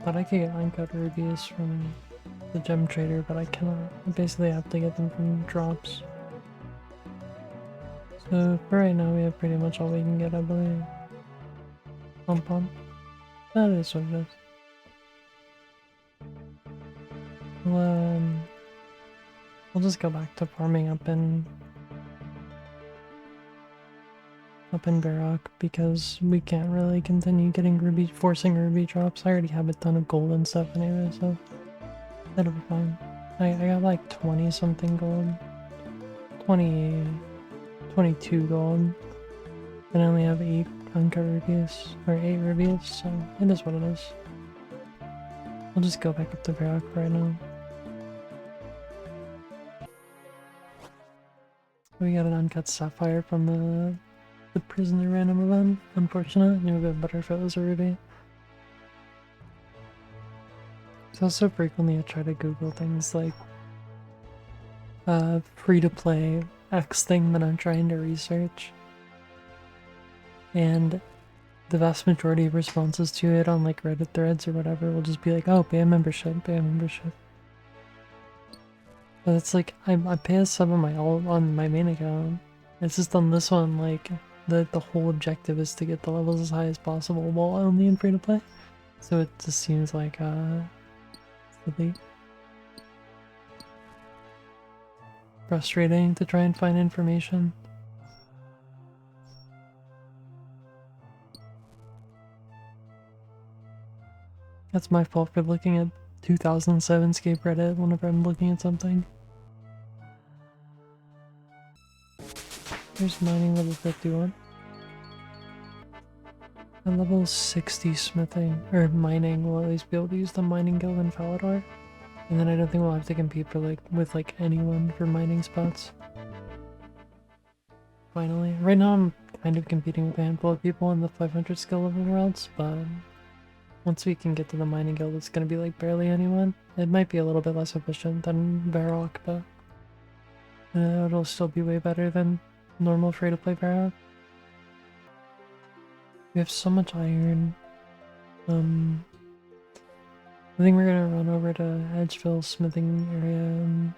uncut rubies from the gem trader, but I cannot. I basically have to get them from drops. So for right now, we have pretty much all we can get, I believe. Pump pump. That is what it is. We'll just go back to farming up in Barrock, because we can't really continue getting forcing ruby drops. I already have a ton of gold and stuff anyway, so that'll be fine. I got like 20 something gold. 22 gold. And I only have 8 uncut rubies, or 8 rubies, so it is what it is. We'll just go back up to Barrock right now. We got an uncut sapphire from the prisoner random event. Unfortunate. It would have been better if it was a ruby. So frequently I try to Google things like free to play X thing that I'm trying to research. And the vast majority of responses to it on like Reddit threads or whatever will just be like, oh, pay a membership, pay a membership. But it's like, I pay a sub on my main account. It's just on this one, like, the whole objective is to get the levels as high as possible while only in free to play. So it just seems like, silly. Frustrating to try and find information. That's my fault for looking at 2007 Scape Reddit whenever I'm looking at something. Here's mining level 51. At level 60 smithing, or mining, we'll at least be able to use the mining guild in Falador. And then I don't think we'll have to compete for with anyone for mining spots. Finally. Right now I'm kind of competing with a handful of people in the 500 skill level worlds, but once we can get to the mining guild it's gonna be like barely anyone. It might be a little bit less efficient than Varrock, but it'll still be way better than normal free-to-play Varrock. We have so much iron. I think we're gonna run over to Edgeville smithing area and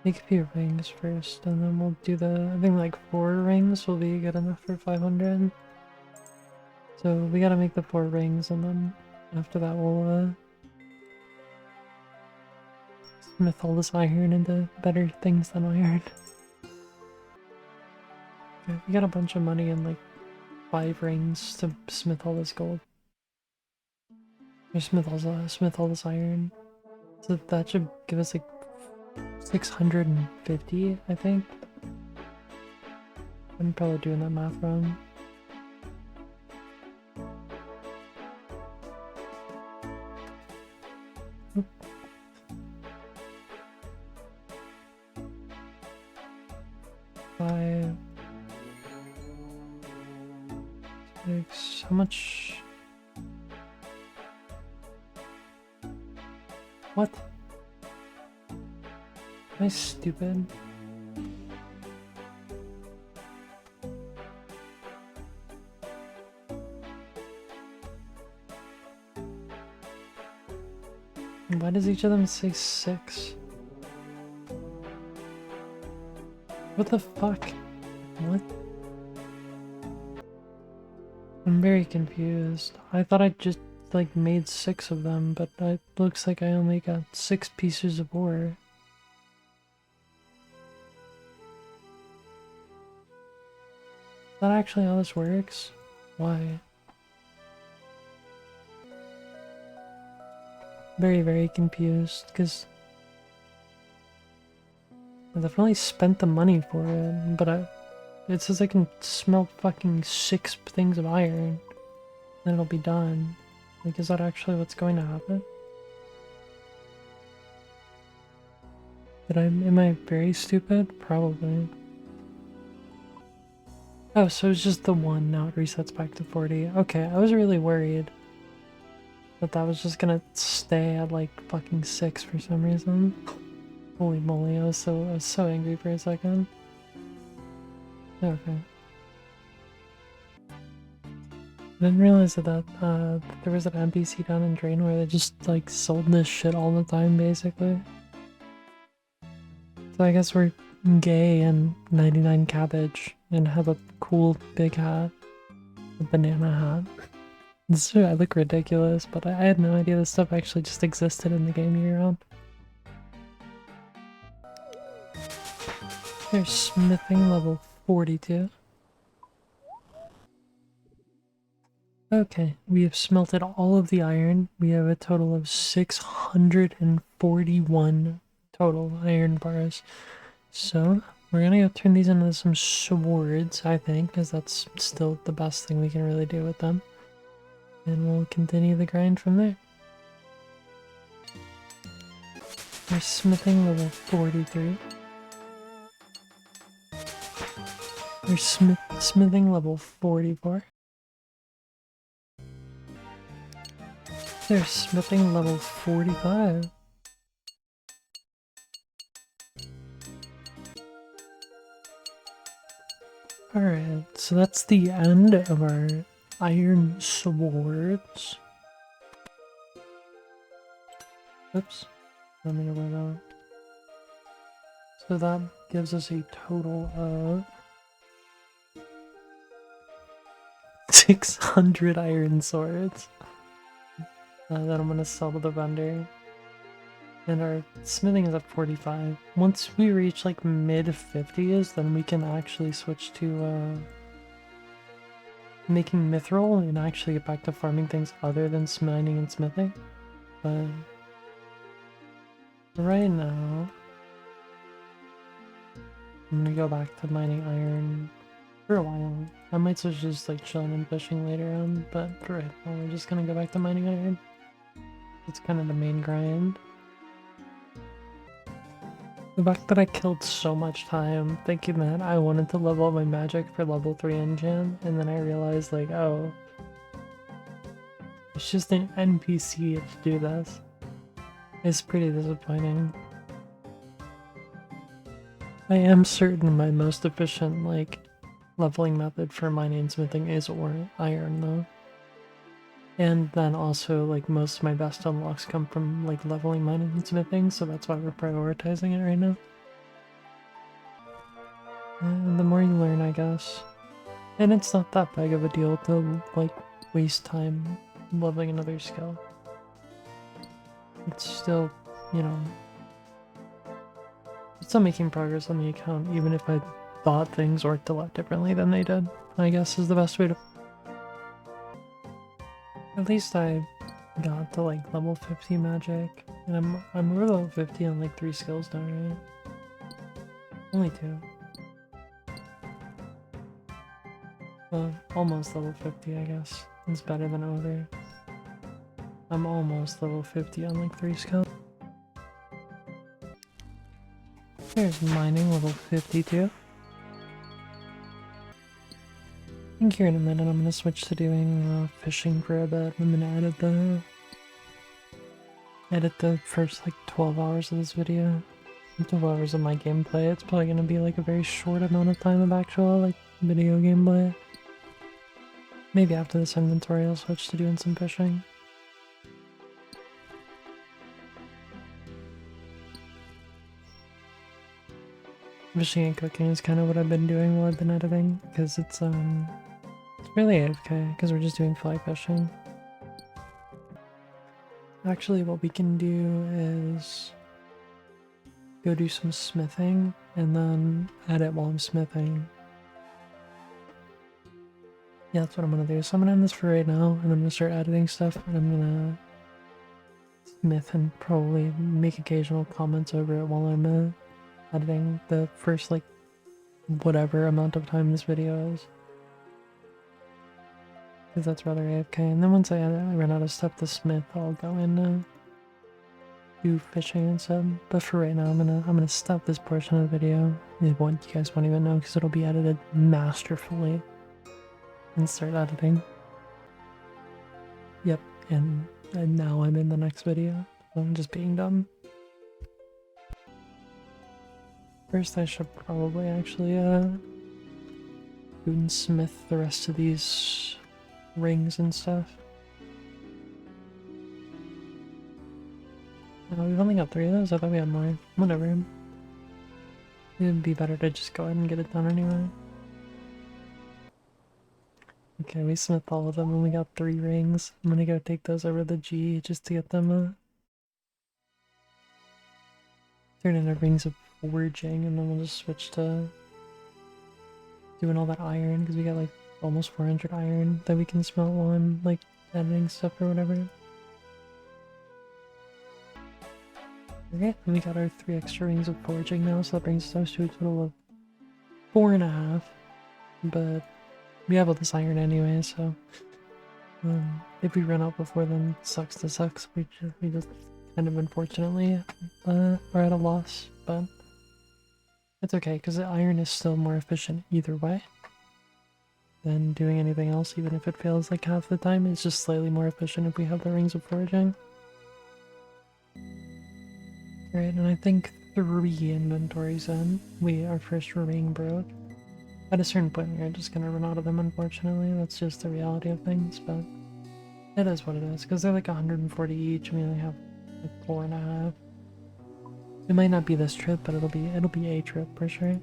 make a few rings first, and then we'll do I think like 4 rings will be good enough for 500. So we gotta make the 4 rings, and then after that we'll smith all this iron into better things than iron. Okay, we got a bunch of money and like 5 rings to smith all this gold. Or smith all this iron. So that should give us like 650, I think. I'm probably doing that math wrong. Oop. 5, 6, how much? What? Am I stupid? Why does each of them say 6? What the fuck? What? I'm very confused. I thought I just like made 6 of them, but it looks like I only got 6 pieces of ore. Is that actually how this works? Why? Very, very confused, because I definitely spent the money for it, but it says I can smelt fucking 6 things of iron, then it'll be done. Like, is that actually what's going to happen? Am I very stupid? Probably. Oh, so it's just the 1, now it resets back to 40. Okay, I was really worried that was just gonna stay at like fucking 6 for some reason. Holy moly, I was so angry for a second. Okay. I didn't realize that there was an NPC down in Drain where they just like sold this shit all the time basically. So I guess we're gay and 99 cabbage and have a cool big hat. A banana hat. I look ridiculous, but I had no idea this stuff actually just existed in the game year-round. There's smithing level 42. Okay, we have smelted all of the iron. We have a total of 641 total iron bars. So, we're gonna go turn these into some swords, I think, because that's still the best thing we can really do with them. And we'll continue the grind from there. We're smithing level 43. We're smithing level 44. They're smithing level 45. Alright, so that's the end of our iron swords. Oops, let me know where that. So that gives us a total of 600 iron swords that I'm gonna sell to the vendor. And our smithing is at 45. Once we reach like mid 50s, then we can actually switch to making mithril and actually get back to farming things other than mining and smithing. But right now, I'm gonna go back to mining iron for a while. I might switch to just like chilling and fishing later on, but for right now, we're just gonna go back to mining iron. It's kind of the main grind. The fact that I killed so much time thinking that I wanted to level up my magic for level 3 enchant, and then I realized like, oh, it's just an NPC to do this. It's pretty disappointing. I am certain my most efficient like leveling method for mining and smithing is iron though. And then also like most of my best unlocks come from like leveling mining and smithing, so that's why we're prioritizing it right now. And the more you learn, I guess. And it's not that big of a deal to like waste time leveling another skill. It's still, you know, it's still making progress on the account, even if I thought things worked a lot differently than they did, I guess is the best way to... At least I got to like level 50 magic, and I'm over level 50 on like 3 skills now, right? Only 2. Well, almost level 50, I guess. It's better than over. I'm almost level 50 on like 3 skills. There's mining level 52. I think here in a minute I'm gonna switch to doing fishing for a bit. I'm gonna edit the first like 12 hours of this video. 12 hours of my gameplay. It's probably gonna be like a very short amount of time of actual like video gameplay. Maybe after this inventory I'll switch to doing some fishing. Fishing and cooking is kind of what I've been doing while I've been editing, because it's really AFK, because we're just doing fly fishing. Actually, what we can do is go do some smithing, and then edit while I'm smithing. Yeah, that's what I'm gonna do. So I'm gonna end this for right now, and I'm gonna start editing stuff, and I'm gonna smith and probably make occasional comments over it while I'm editing the first like whatever amount of time this video is. Because that's rather AFK. And then once I run out of stuff to smith, I'll go and do fishing and stuff. But for right now, I'm gonna stop this portion of the video. You guys won't even know because it'll be edited masterfully. And start editing. Yep, and now I'm in the next video. So I'm just being dumb. First, I should probably actually smith the rest of these rings and stuff. We've only got 3 of those. I thought we had more. Whatever. It'd be better to just go ahead and get it done anyway. Okay, we smithed all of them and we got 3 rings. I'm gonna go take those over the G just to get them turn into rings of forging, and then we'll just switch to doing all that iron because we got like almost 400 iron that we can smelt while I'm like editing stuff or whatever. Okay, and we got our 3 extra rings of forging now, so that brings us to a total of 4.5. But we have all this iron anyway, so if we run out before then, sucks to sucks. We just kind of unfortunately are at a loss, but it's okay because the iron is still more efficient either way. than doing anything else, even if it fails like half the time. It's just slightly more efficient if we have the rings of foraging. Alright, and I think 3 inventories in. Our first ring broke. At a certain point, we're just gonna run out of them, unfortunately. That's just the reality of things, but it is what it is, because they're like 140 each, and we only have like 4.5. It might not be this trip, but it'll be a trip for sure.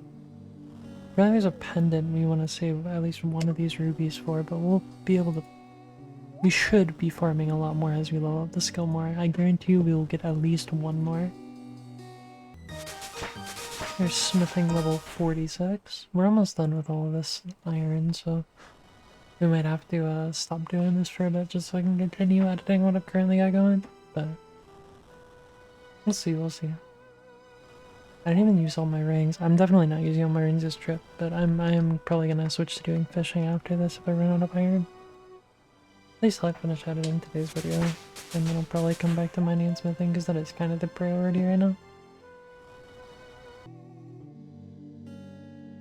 Really, there's a pendant we want to save at least one of these rubies for, but we'll be able to. We should be farming a lot more as we level up the skill more. I guarantee you we will get at least one more. There's smithing level 46. We're almost done with all of this iron, so we might have to stop doing this for a bit just so I can continue editing what I've currently got going. But we'll see, we'll see. I didn't even use all my rings. I'm definitely not using all my rings this trip, but I am probably gonna switch to doing fishing after this if I run out of iron. At least I'll finish editing today's video, and then I'll probably come back to mining and smithing because that is kind of the priority right now.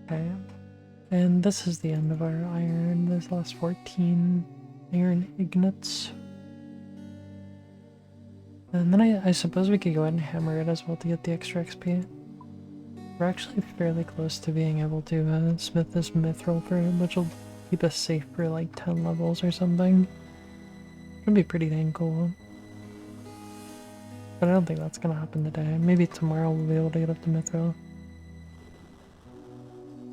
Okay, and this is the end of our iron. This last 14 iron ingots. And then I suppose we could go ahead and hammer it as well to get the extra XP. We're actually fairly close to being able to smith this mithril for him, which will keep us safe for like 10 levels or something. It'll be pretty dang cool. But I don't think that's gonna happen today. Maybe tomorrow we'll be able to get up to mithril.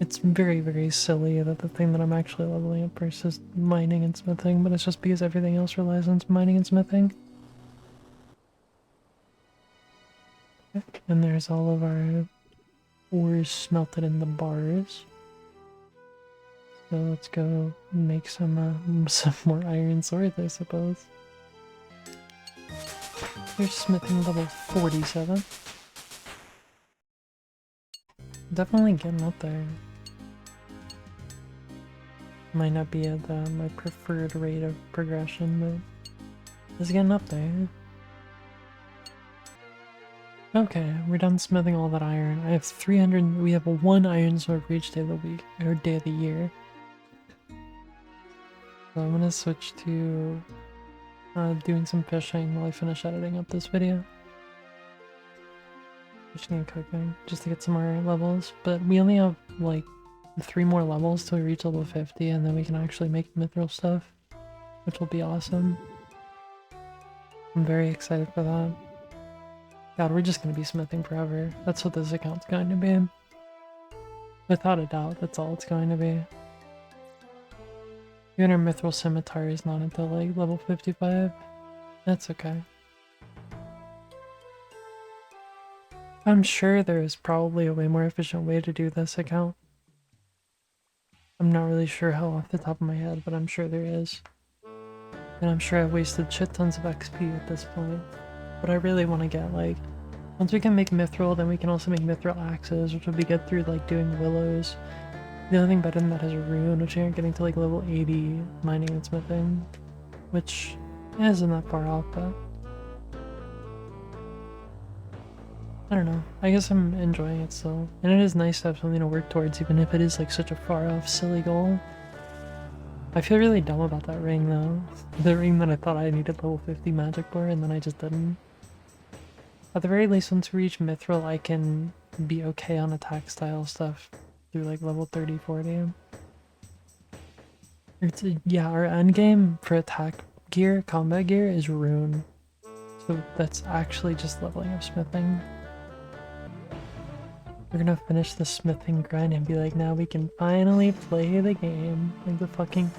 It's very, very silly that the thing that I'm actually leveling up first is mining and smithing, but it's just because everything else relies on mining and smithing. Okay. And there's all of our ores smelted in the bars. So let's go make some more iron swords, I suppose. Here's smithing level 47. Definitely getting up there. Might not be at my preferred rate of progression, but it's getting up there. Okay, we're done smithing all that iron. I have 300. We have 1 iron sword for each day of the week, or day of the year. So I'm gonna switch to doing some fishing while I finish editing up this video. Fishing and cooking, just to get some more levels. But we only have like 3 more levels till we reach level 50, and then we can actually make mithril stuff, which will be awesome. I'm very excited for that. God, we're just gonna be smithing forever. That's what this account's going to be. Without a doubt, that's all it's going to be. Even our mithril scimitar is not until like level 55. That's okay. I'm sure there is probably a way more efficient way to do this account. I'm not really sure how off the top of my head, but I'm sure there is. And I'm sure I've wasted shit tons of XP at this point. But I really want to get like, once we can make mithril, then we can also make mithril axes, which will be good through like doing willows. The only thing better than that is a rune, which you aren't getting to like level 80 mining and smithing, which isn't that far off, but I don't know. I guess I'm enjoying it still. And it is nice to have something to work towards, even if it is like such a far off, silly goal. I feel really dumb about that ring though. The ring that I thought I needed level 50 magic for, and then I just didn't. At the very least, once we reach mithril, I can be okay on attack style stuff through like level 30, 40. Yeah, our end game for attack gear, combat gear, is rune. So that's actually just leveling up smithing. We're gonna finish the smithing grind and be like, now we can finally play the game. Like the fucking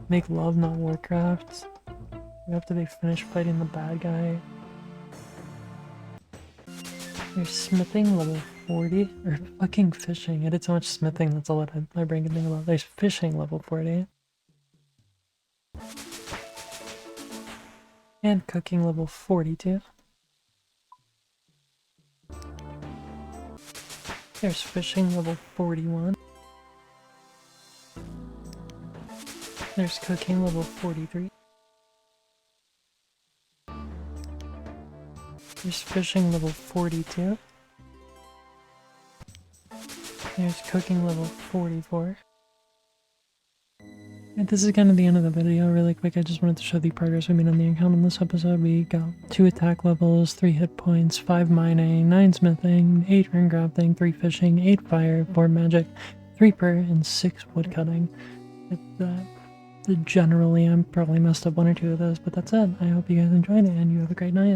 make love, not Warcraft. We have to be finished fighting the bad guy. There's smithing level 40, or fucking fishing. I did so much smithing, that's all that my brain can think about. There's fishing level 40. And cooking level 42. There's fishing level 41. There's cooking level 43. There's fishing level 42. There's cooking level 44. And this is kind of the end of the video. Really quick, I just wanted to show the progress we made on the account in this episode. We got 2 attack levels, 3 hit points, 5 mining, 9 smithing, 8 runecrafting, 3 fishing, 8 fire, 4 magic, 3 prayer, and 6 woodcutting. Generally, I'm probably messed up 1 or 2 of those, but that's it. I hope you guys enjoyed it, and you have a great night.